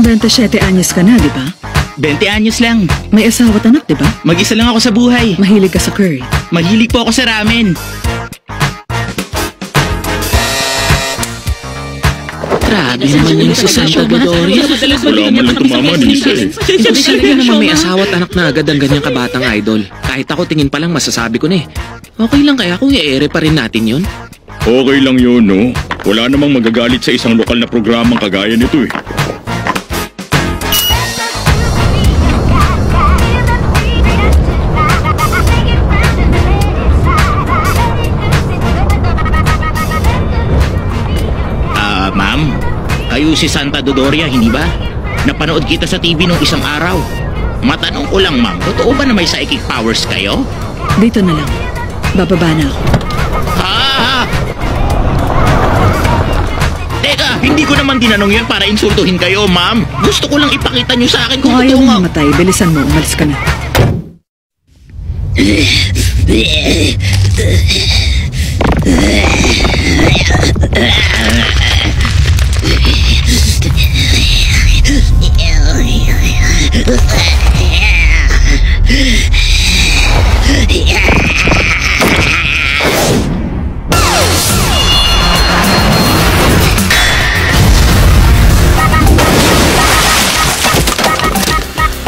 27 anyos ka na, di ba? 20 anyos lang. May asawa at anak, di ba? Mag-isa lang ako sa buhay. Mahilig ka sa curry. Mahilig po ako sa ramen. Grabe naman yung si Santa Dodoria. Wala man lang tumama ni isa eh. Imposible naman may asawa at anak na agad ang ganyang kabatang idol. Kahit ako tingin pa lang masasabi ko na eh. Okay lang kaya kung i-ere pa rin natin yun? Okay lang yun, no? Wala namang magagalit sa isang lokal na programang kagaya nito eh. Ma'am, kayo si Santa Dodoria, hindi ba? Napanood kita sa TV nung isang araw. Matanong ko lang, ma'am, totoo ba na may psychic powers kayo? Dito na lang. Bababa na ako. Teka, hindi ko naman tinanong yan para insultuhin kayo, ma'am. Gusto ko lang ipakita nyo sa akin kung Kung ayaw totoo mo nga. mamatay, bilisan mo. Umalis ka na.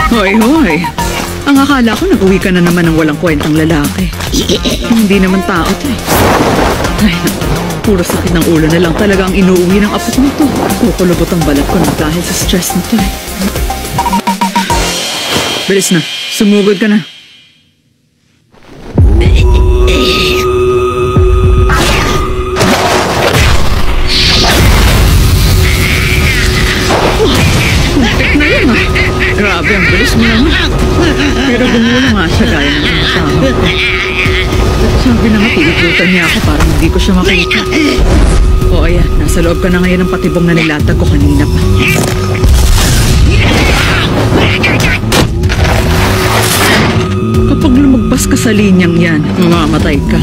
Hoy, hoy. Ang akala ko nag-uwi ka na naman ng walang kwentang lalaki. Hindi naman tao to eh. Ay, puro sakit ng ulo na lang talaga ang inuuwi ng apo nito. Kukulubot ang balat ko na dahil sa stress nito eh. Bilis na. Sumugod ka na. Kuntik na yun ah. Grabe, ang bilis mo naman. Pero gumula nga siya gaya ng kasama ko. Sabi na nga, tinikutan niya ako para hindi ko siya makita. O ayan, nasa loob ka na ngayon ng patibong na nilatag ko kanina pa. Kapag lumagpas ka sa linyang yan, mamamatay ka.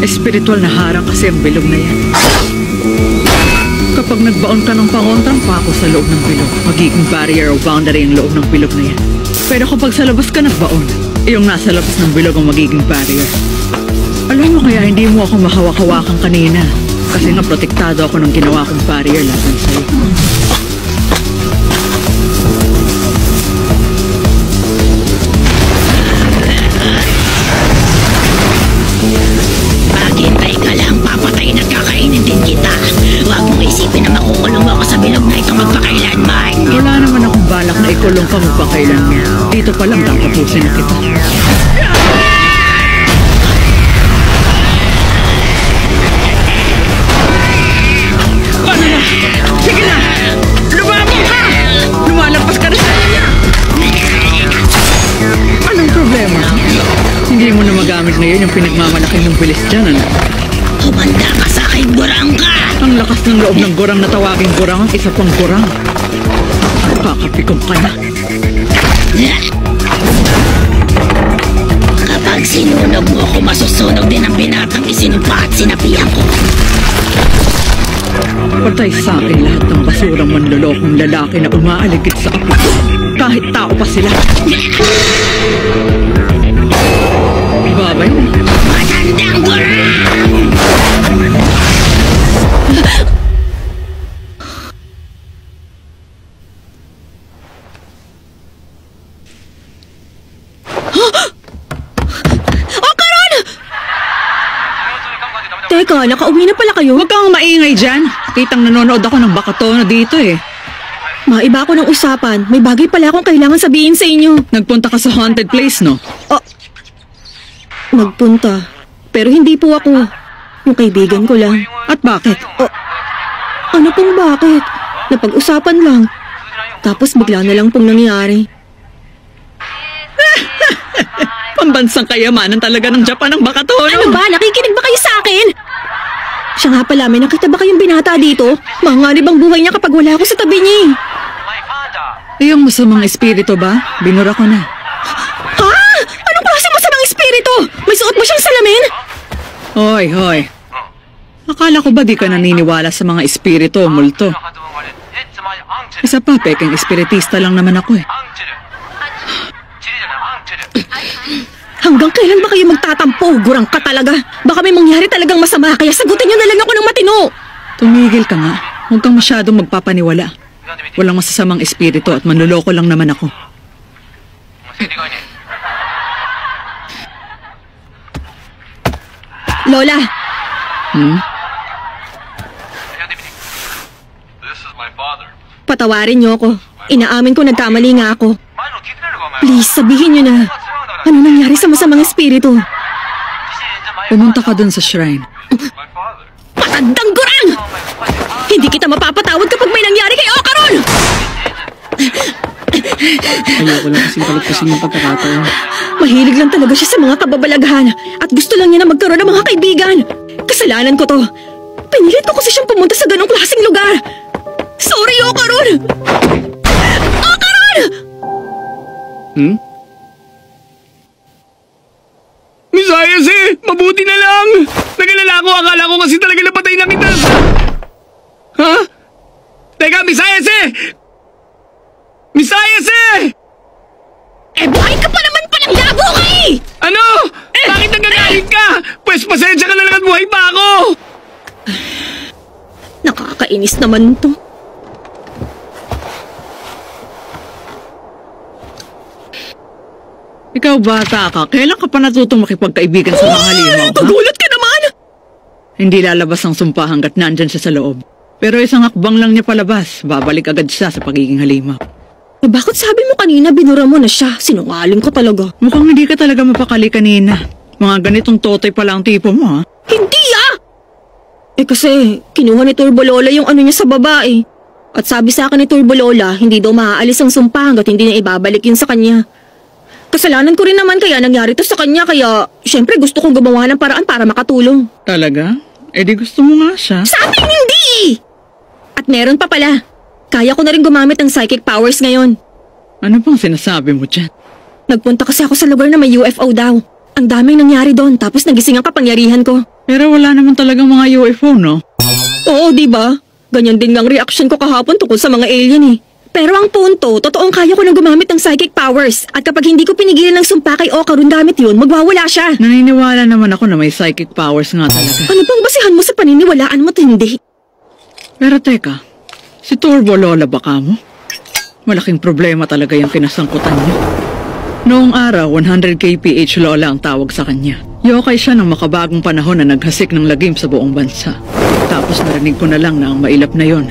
Espiritual na harang kasi ang bilog na yan. Kapag nagbaon ka ng pangontrang pako sa loob ng bilog, magiging barrier o boundary ang loob ng bilog na yan. Pero kapag sa labas ka nagbaon, yung nasa labas ng bilog ang magiging barrier. Alam mo kaya hindi mo ako mahawak-hawakan kanina. Kasi nga protektado ako ng ginawa kong barrier laban sa'yo. Maghintay ka lang, papatayin at kakainin din kita. Huwag mong isipin na makukulong mo ako sa bilog na ito magpakailanman. Wala naman akong balak na ikulong ka magpakailanman. Dito pa lang tatapusin na kita. Paano na? Sige na! Lumabang ka! Lumalagpas ka na sa kanya! Anong problema? Hindi mo na magamit ngayon yung pinagmamalaki ng bilis dyan, ano? Humanda ka sa aking burangka! Ang lakas ng loob ng gurang na tawaging gurang ang isa pang gurang. Kakapikong ka na. Kapag sinunog mo ako, masusunog din ang binatang isinumpa at sinapihan ko. Patay sa akin lahat ng basurang manlolokong lalaki na umaaligid sa apo. Kahit tao pa sila. Babay mo. Matandang gurang! Teka, nakauwi na pala kayo? Huwag kang maingay dyan. Kitang nanonood ako ng bakatono dito eh. Maiba ako ng usapan. May bagay pala akong kailangan sabihin sa inyo. Nagpunta ka sa haunted place, no? Nagpunta. Pero hindi po ako. Yung kaibigan ko lang. At bakit? Ano pong bakit? Napag-usapan lang. Tapos bigla na lang pong nangyari. Pambansang kayamanan talaga ng Japan ang bakatono. Ano ba? Nakikinig ba kayo sa akin? Siya nga pala, may nakita ba kayong binata dito? Manganib ang buhay niya kapag wala ako sa tabi niya. Yung masamang espiritu ba? Binura ko na. Ha? Anong klase masamang espiritu? May suot mo siyang salamin? Hoy, hoy. Akala ko ba di ka naniniwala sa mga espiritu o multo? Isa pa, pekeng espiritista lang naman ako eh. Hanggang kailan ba kayo magtatampo? Gurang ka talaga. Baka may mangyari talagang masama, kaya sagutin niyo na lang ako ng matino. Tumigil ka nga. Huwag kang masyadong magpapaniwala. Walang masasamang espiritu at manluloko lang naman ako. Lola, patawarin niyo ako. Inaamin ko nagkamali nga ako. Please, sabihin niyo na. Ano nangyari sa masamang espiritu? Pumunta ka dun sa shrine. Patandang gurang! Hindi kita mapapatawad kapag may nangyari kay Ocaron! Ayoko lang kasing palagpasin yung pagkakataon. Mahilig lang talaga siya sa mga kababalaghan at gusto lang niya na magkaroon ng mga kaibigan. Kasalanan ko to. Pinilit ko kasi siyang pumunta sa ganong klaseng lugar. Sorry, Ocaron! Ocaron! Misayas mabuti na lang! Nagalala ko, akala ko kasi talaga napatay na kita! Ha? Teka, Misayas Misayas Buhay ka pa naman palang labo ka eh! Ano? Bakit nagagalit ka? Pues pasensya ka na lang at buhay pa ako! Nakakainis naman to. Ikaw bata ka, kailan ka pa natutong makipagkaibigan sa mga halimaw, ha? Pagulat ka naman! Hindi lalabas ang sumpa hanggat nandyan siya sa loob. Pero isang hakbang lang niya palabas, babalik agad siya sa pagiging halimaw. Bakit sabi mo kanina binura mo na siya? Sinungaling ka talaga. Mukhang hindi ka talaga mapakali kanina. Mga ganitong totoy pala ang tipo mo, ha? Hindi kasi kinuha ni Turbo Lola yung ano niya sa babae. At sabi sa akin ni Turbo Lola, hindi daw maaalis ang sumpa hanggat hindi niya ibabalik yun sa kanya. Kasalanan ko rin naman kaya nangyari to sa kanya, kaya syempre gusto kong gumawa ng paraan para makatulong. Talaga? Di gusto mo nga siya. Sabing hindi! At meron pa pala. Kaya ko na rin gumamit ng psychic powers ngayon. Ano pang sinasabi mo dyan? Nagpunta kasi ako sa lugar na may UFO daw. Ang daming nangyari doon, tapos nagising ang kapangyarihan ko. Pero wala naman talagang mga UFO, no? Oo, di ba? Ganyan din ang reaction ko kahapon tungkol sa mga alien eh. Pero ang punto, totoong kaya ko nang gumamit ng psychic powers. At kapag hindi ko pinigilan ng sumpa kay Ocaron gamit yun, magwawala siya. Naniniwala naman ako na may psychic powers nga talaga. Ano bang basihan mo sa paniniwalaan mo't hindi? Pero teka, si Turbo Lola baka mo? Malaking problema talaga yung kinasangkutan niya. Noong araw, 100 kph Lola ang tawag sa kanya. Yokai siya ng makabagong panahon na naghasik ng lagim sa buong bansa. Tapos narinig ko na lang na ang mailap na yon.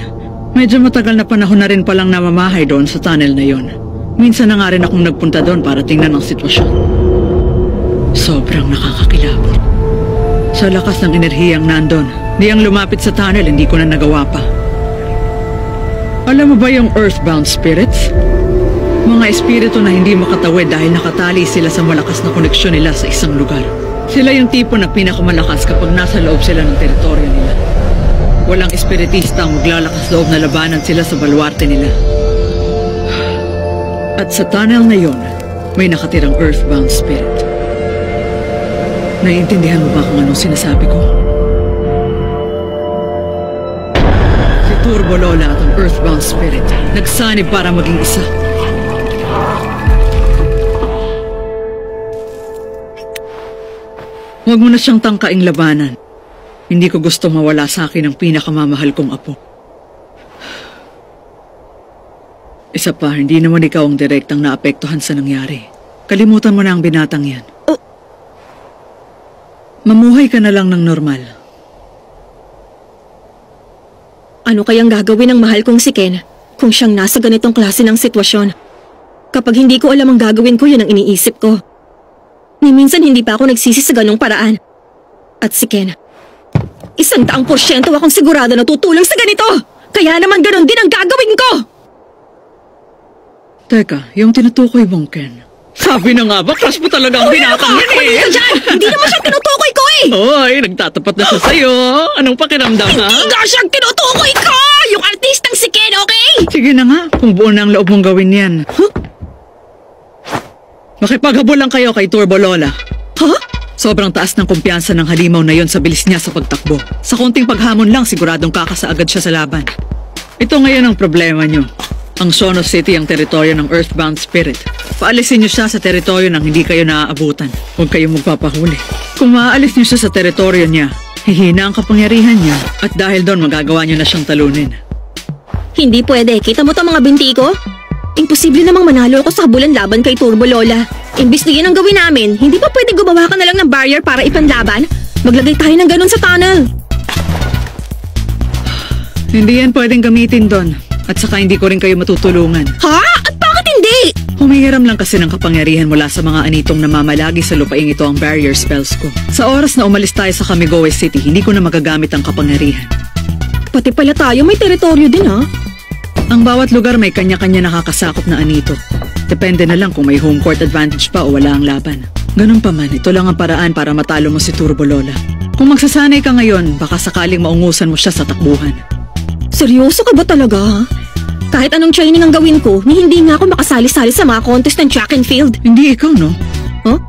Medyo matagal na panahon na rin palang namamahay doon sa tunnel na yon. Minsan na nga rin akong nagpunta doon para tingnan ang sitwasyon. Sobrang nakakakilabot. Sa lakas ng enerhiyang nandun, niyang lumapit sa tunnel, hindi ko na nagawa pa. Alam mo ba yung earthbound spirits? Mga espiritu na hindi makatawid dahil nakatali sila sa malakas na koneksyon nila sa isang lugar. Sila yung tipo na pinakamalakas kapag nasa loob sila ng teritoryo nila. Walang espiritista ang maglalakas loob na labanan sila sa baluarte nila. At sa tunnel na yon, may nakatirang earthbound spirit. Naiintindihan mo ba kung anong sinasabi ko? Si Turbo Lola at ang earthbound spirit nagsanib para maging isa. Huwag mo na siyang tangkaing labanan. Hindi ko gusto mawala sa akin ang pinakamamahal kong apo. Isa pa, hindi naman ikaw ang direktang naapektuhan sa nangyari. Kalimutan mo na ang binatang yan. Mamuhay ka na lang ng normal. Ano kayang gagawin ng mahal kong si Ken kung siyang nasa ganitong klase ng sitwasyon? Kapag hindi ko alam ang gagawin ko, yun ang iniisip ko. Ni minsan hindi pa ako nagsisi sa ganong paraan. At si Ken, 100% akong sigurado na tutulong sa ganito. Kaya naman ganon din ang gagawin ko. Teka, yung tinutukoy mong Ken. Sabi na nga ba, crush mo talaga ang binatang yan eh. Hindi naman siya tinutukoy ko eh. Oy, nagtatapat na siya sa'yo. Anong pakiramdam ha? Hindi nga siyang tinutukoy ko. Yung artistang si Ken, okay? Sige na nga, kung buo na ang loob mong gawin yan. Makipaghabol lang kayo kay Turbo Lola. Sobrang taas ng kumpiyansa ng halimaw na yon sa bilis niya sa pagtakbo. Sa konting paghamon lang, siguradong kakasa agad siya sa laban. Ito ngayon ang problema nyo. Ang Sono City ang teritoryo ng Earthbound Spirit. Paalisin nyo siya sa teritoryo nang hindi kayo naaabutan. Huwag kayong magpapahuli. Kung maaalis nyo siya sa teritoryo niya, hihina ang kapangyarihan niya at dahil doon magagawa nyo na siyang talunin. Hindi pwede. Kita mo to mga binti ko? Imposible namang manalo ako sa habulan laban kay Turbo Lola. Imbis na yun ang gawin namin, hindi pa pwede gumawa ka na lang ng barrier para ipanlaban? Maglagay tayo ng ganun sa tunnel. Hindi yan pwedeng gamitin doon. At saka hindi ko rin kayo matutulungan. Ha? At bakit hindi? Humihiram lang kasi ng kapangyarihan mula sa mga anitong namamalagi sa lupaing ito ang barrier spells ko. Sa oras na umalis tayo sa Kamigoe City, hindi ko na magagamit ang kapangyarihan. Pati pala tayo may teritoryo din ha? Ang bawat lugar may kanya-kanya nakakasakop na anito. Depende na lang kung may home court advantage pa o wala ang laban. Ganun pa man, ito lang ang paraan para matalo mo si Turbo Lola. Kung magsasanay ka ngayon, baka sakaling maungusan mo siya sa takbuhan. Seryoso ka ba talaga ha? Kahit anong training ang gawin ko, ni hindi nga ako makasali-sali sa mga contest ng track and field. Hindi ikaw, no? Huh?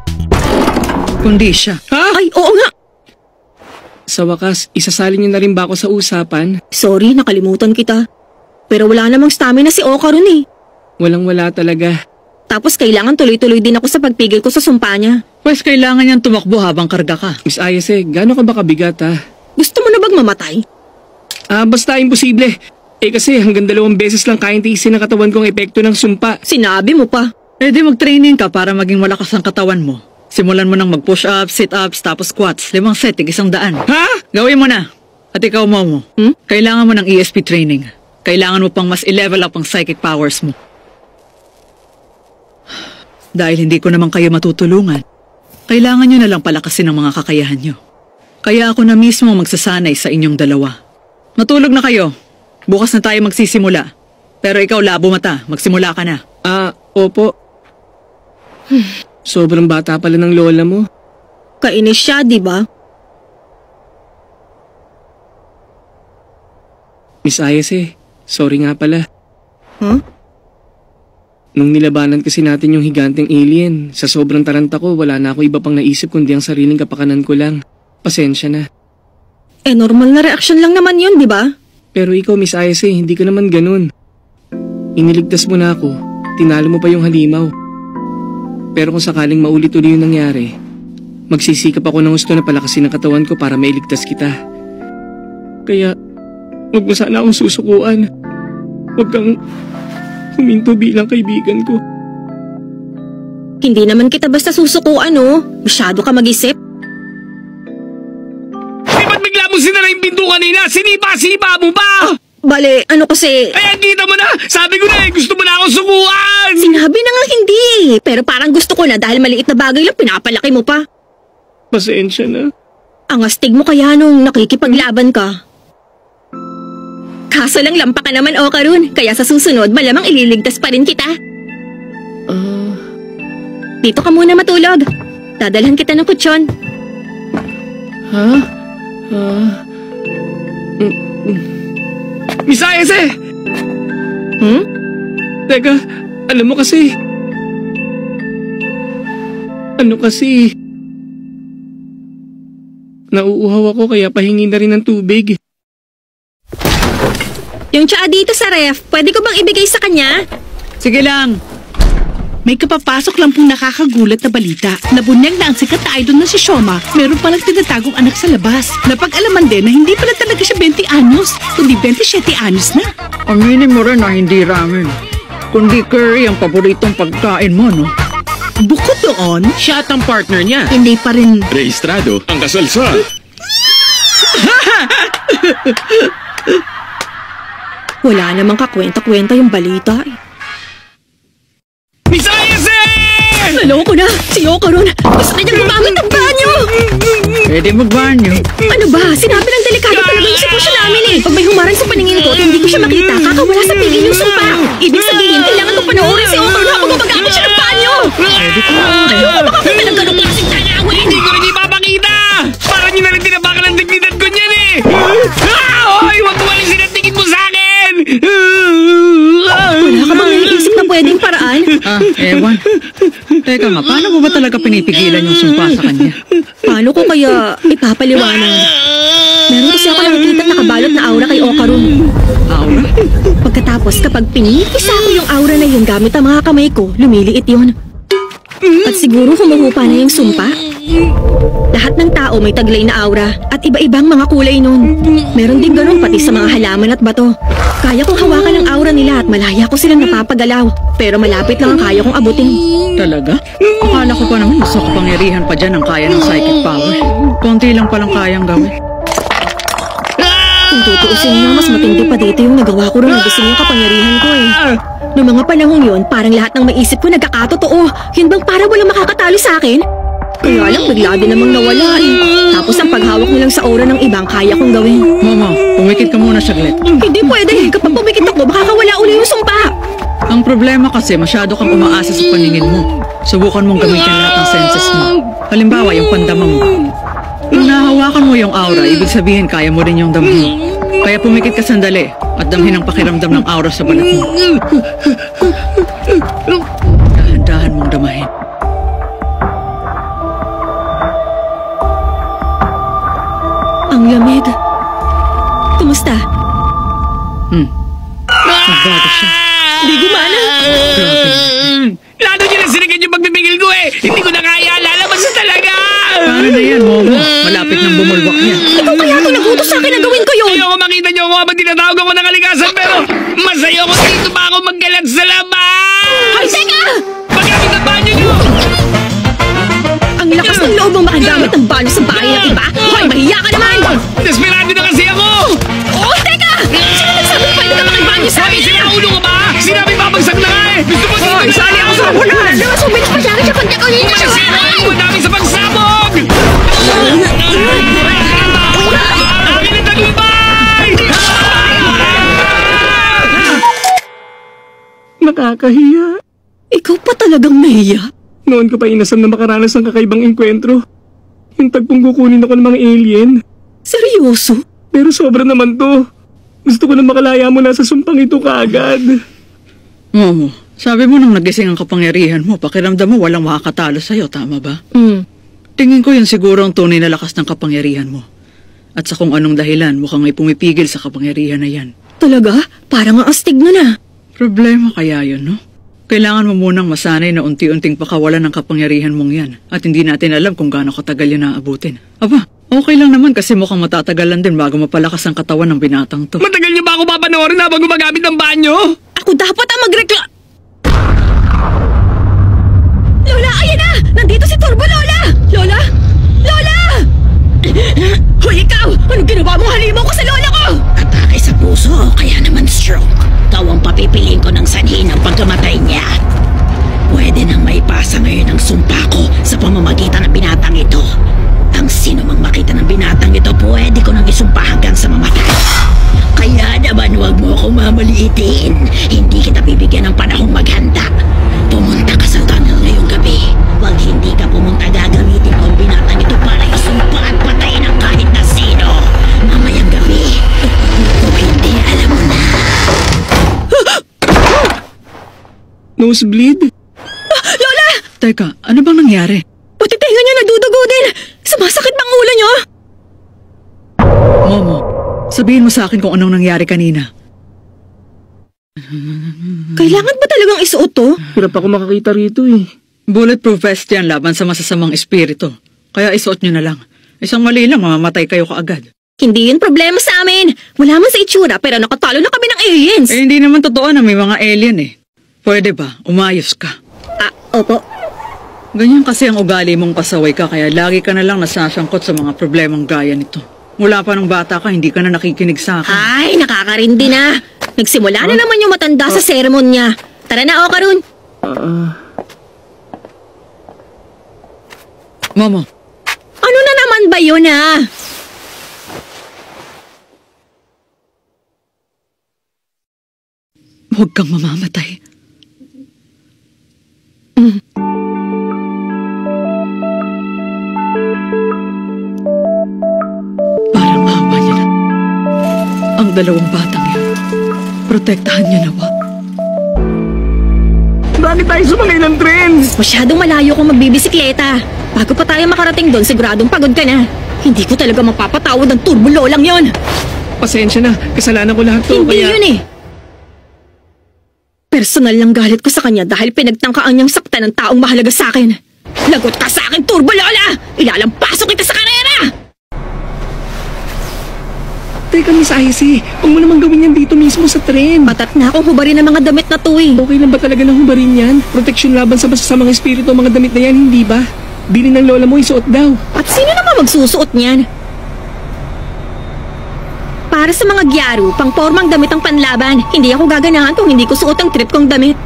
Kundi siya. Ha? Ay, oo nga! Sa wakas, isasali niyo na rin ba ako sa usapan? Sorry, nakalimutan kita. Pero wala namang stamina si Okarun eh. Walang-wala talaga. Tapos kailangan tuloy-tuloy din ako sa pagpigil ko sa sumpa niya. Pues kailangan niyang tumakbo habang karga ka. Miss Ayase, gaano ka ba kabigat ha? Gusto mo na bang mamatay? Basta imposible. Kasi hanggang 2 beses lang kayang tiisin ng katawan kong epekto ng sumpa. Sinabi mo pa. Eh di mag-training ka para maging malakas ang katawan mo. Simulan mo ng mag-push-ups, sit-ups, tapos squats. 5 set, 100. Ha? Gawin mo na. At ikaw, Momo. Kailangan mo ng ESP training. Kailangan mo pang mas i-level up ang psychic powers mo. Dahil hindi ko naman kayo matutulungan, kailangan nyo na lang palakasin ang mga kakayahan nyo. Kaya ako na mismo magsasanay sa inyong dalawa. Matulog na kayo. Bukas na tayo magsisimula. Pero ikaw, labo mata. Magsimula ka na. Opo. Sobrang bata pala ng lola mo. Kainis siya, di ba? Miss Ayase, sorry nga pala. Huh? Nung nilabanan kasi natin yung higanteng alien, sa sobrang taranta ko, wala na ako iba pang naisip kundi ang sariling kapakanan ko lang. Pasensya na. Normal na reaksyon lang naman yun, di ba? Pero ikaw, Miss Ayase, hindi ko naman ganun. Iniligtas mo na ako, tinalo mo pa yung halimaw. Pero kung sakaling maulit-uli yung nangyari, magsisikap ako ng gusto na palakasin ang katawan ko para mailigtas kita. Kaya, huwag mo sana akong susukuan. Huwag kang huminto bilang kaibigan ko. Hindi naman kita basta susukuan, oh. Masyado ka mag-isip. Ba't bigla mo sinara yung pinto kanina? Sinipa-sipa mo pa! Bale, ano kasi... Ayan, kita mo na! Sabi ko na gusto mo na akong sukuan! Sinabi na nga hindi. Pero parang gusto ko na dahil maliit na bagay lang pinapalaki mo pa. Pasensya na. Ang astig mo kaya nung nakikipaglaban ka. Kaso lang lampa ka naman, Okarun. Kaya sa susunod, malamang ililigtas pa rin kita. Dito ka muna matulog. Dadalhan kita ng kutsyon. Miss Ayase! Teka, alam mo kasi... Nauuhaw ako kaya pahingi na rin ng tubig. Yung tsaa dito sa ref, pwede ko bang ibigay sa kanya? Sige lang. May kapapasok lang pong nakakagulat na balita. Nabunyag na ang sikat na idol na si Shoma. Meron palang tinatagong anak sa labas. Napag-alaman din na hindi pala talaga siya 20 anyos, kundi 27 anyos na. Aminin mo rin na hindi ramen. Kundi curry ang paboritong pagkain mo, no? Bukod doon, Siya at ang partner niya. hindi pa rin... Rehistrado ang kasalsa. Wala namang kakwenta-kwenta yung balita. Miss Ayase! Naloko na! Si Okarun! Gusto niya gumamit ng banyo! Pwede magbanyo. Ano ba? Sinabi ng delikado talaga yung sitwasyon namin eh. Pag may humarang sa paningin ko at hindi ko siya makita, kakawala sa pigil yung sumpa. Ibig sabihin, kailangan ko panoorin si Okarun habang gumagamit siya ng banyo! Ayoko makakita ng ganong klaseng tanawin! Hindi ko rin ipapakita! Parang yun na rin tinabakan ng dignidad ko niyan eh! Hoy! Huwag kumalisin ang tingin mo sa akin! Wala ka bang naiisip na pwedeng paraan? Ewan. Teka nga, paano mo ba talaga pinipigilan yung sumpa sa kanya? Paano ko kaya ipapaliwanag? Meron kasi ako nakikita nakabalot na aura kay Okarun. Aura? Tapos kapag pinipisa ko yung aura na yun gamit ang mga kamay ko, lumiliit yun. At siguro humuhupa na yung sumpa. Lahat ng tao may taglay na aura at iba-ibang mga kulay nun. Meron din ganun pati sa mga halaman at bato. Kaya kong hawakan ang aura nila at malaya ko silang napapagalaw. Pero malapit lang ang kaya kong abutin. Talaga? Akala ko pa naman mas kapangyarihan pa dyan ang kaya ng psychic power. Konti lang palang kayang gawin. Kung tutuusin niyo, mas matindi pa dito yung nagawa ko rin na gusto yung kapangyarihan ko eh. Noong mga panahong yun, parang lahat ng maisip ko nagkakatotoo. Yun bang para walang makakatalo sa akin? Kaya lang bigla din namang nawala eh. Tapos ang paghawak nilang sa aura ng ibang kaya kong gawin. Mama, pumikit ka muna saglit. Hindi pwede. Kapag pumikit ako, baka kawala uli yung sumpa. Ang problema kasi masyado kang umaasa sa paningin mo. Subukan mong gamitin lahat ng senses mo. Halimbawa, yung pandama mo. Kung nahawakan mo yung aura, ibig sabihin kaya mo rin yung damhin. Kaya pumikit ka sandali at damhin ang pakiramdam ng aura sa balat mo. Dahan-dahan mong damahin. Ang lamig. Kumusta? Nagbago siya. Di gumana. Grabe. Lalo niyo na sinigan yung pagbibigil ko eh. Hindi ko na kaya. Lalabas na talaga. Paano na yan, Momo? Malapit ng bumulwak niya. Ikaw kaya ito nagutos sa akin na gawin ko yun. Ayoko makita niyo ako habang tinatawag ako ng kalikasan pero masaya ko dito pa ako maggalat sa labas. Ay, teka! Pagkabit ang banyo niyo. Ang lakas ng loob mong makagamit ng balo sa bahay ng iba. Hoy, mahiya ka naman! Desperado na kasi ako. Oh, teka! Sino nagsabi pwede ka makibanyo sa amin? Sinaulo ka ba? Sinabi babagsak na nga eh. Gusto mo dito. Isali ako sa ulan! Sumit pa siya siya kanya kanina siya. Masisira yung namin sa pagsabog. Akin ang tagumpay! Nakakahiya. Ikaw pa talagang nahiya? Noon ko pa inasam na makaranas ng kakaibang enkwentro. Yung tagpong kukunin ako ng mga alien. Seryoso? Pero sobra naman to. Gusto ko na makalaya mo na sa sumpang ito kaagad. Momo, sabi mo nang nagising ang kapangyarihan mo, pakiramdam mo walang makakatalo sa'yo, tama ba? Tingin ko yun siguro ang tunay na lakas ng kapangyarihan mo. At sa kung anong dahilan, mukhang may pumipigil sa kapangyarihan na yan. Talaga? Parang ang astig nun ah. Problema kaya yun, no? Kailangan mo munang masanay na unti-unting pakawalan ng kapangyarihan mong yan. At hindi natin alam kung gaano katagal yan naabutin. Aba, okay lang naman kasi mukhang matatagalan din bago mapalakas ang katawan ng binatang to. Matagal niyo ba ako papanoorin habang gumagamit ng banyo? Ako dapat ang Lola, ayan na! Nandito si Turbo, Lola! Lola! Lola! Hoy, ikaw! Anong ginawa mong halimaw ko sa lola ko? Atake sa puso o kaya naman stroke. Ikaw ang papipiliin ko ng sanhi ng pagkamatay niya. Pwede nang maipasa ngayon ang sumpa ko sa pamamagitan ng binatang ito. Ang sino mang makita ng binatang ito, pwede ko nang isumpa hanggang sa mamatay. Kaya naman huwag mo akong mamaliitin. Hindi kita bibigyan ng panahong maghanda. Pumunta ka sa tunnel ngayong gabi. Huwag hindi ka pumunta, gagamitin ko ang binatang ito para isumpa at patayin ang kahit na sino. Mamayang gabi. Kung hindi, alam mo na. Nosebleed? Lola! Teka, ano bang nangyari? Pati tenga niyo nadudugo din! Sumasakit bang ulo niyo? Momo, sabihin mo sa akin kung anong nangyari kanina. Kailangan ba talagang isuot to? Hirap ako makakita rito eh. Bulletproof vest yan laban sa masasamang espiritu. Kaya isuot nyo na lang. Isang mali lang, mamamatay kayo kaagad. Hindi yun problema sa amin. Wala man sa itsura pero nakatalo na kami ng aliens. Eh, hindi naman totoo na may mga alien eh. Pwede ba? Umayos ka. Opo. Ganyan kasi ang ugali mong pasaway ka kaya lagi ka na lang nasasangkot sa mga problemang gaya nito. Mula pa nung bata ka, hindi ka na nakikinig sa akin. Ay, nakakarindi na. Nagsimula na naman yung matanda sa sermon niya. Tara na, Karun. Momo. Ano na naman ba yun, ha? Huwag kang mamamatay. Parang awa niya na. Ang dalawang batang yun. Protektahan niya nawa. Bakit tayo sumangay ng tren? Masyadong malayo kung magbibisikleta. Bago pa tayo makarating doon, siguradong pagod ka na. Hindi ko talaga mapapatawad ng turbulo lang yon. Pasensya na, kasalanan ko lahat to. Hindi kaya... yun eh. Personal lang galit ko sa kanya dahil pinagtangkaan niyang saktan ng taong mahalaga sa akin. Lagot ka sa akin, Turbo Lola! Ilalampasok kita sa karera! Teka, Miss Icy, huwag mo naman gawin yan dito mismo sa tren. Patat na akong hubarin ng mga damit na to eh. Okay lang ba talaga ng hubarin yan? Proteksyon laban sa masasamang espiritu ang mga damit na yan, hindi ba? Bili ng lola mo, isuot daw. At sino naman magsusuot niyan? Para sa mga gyaro, pang formang damit ang panlaban. Hindi ako gaganahan kung hindi ko suot ang trip kong damit.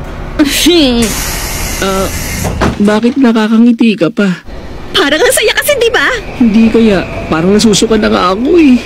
Bakit nakakangiti ka pa? Parang ang saya kasi, di ba? Hindi kaya, parang nasusuka na nga ako eh.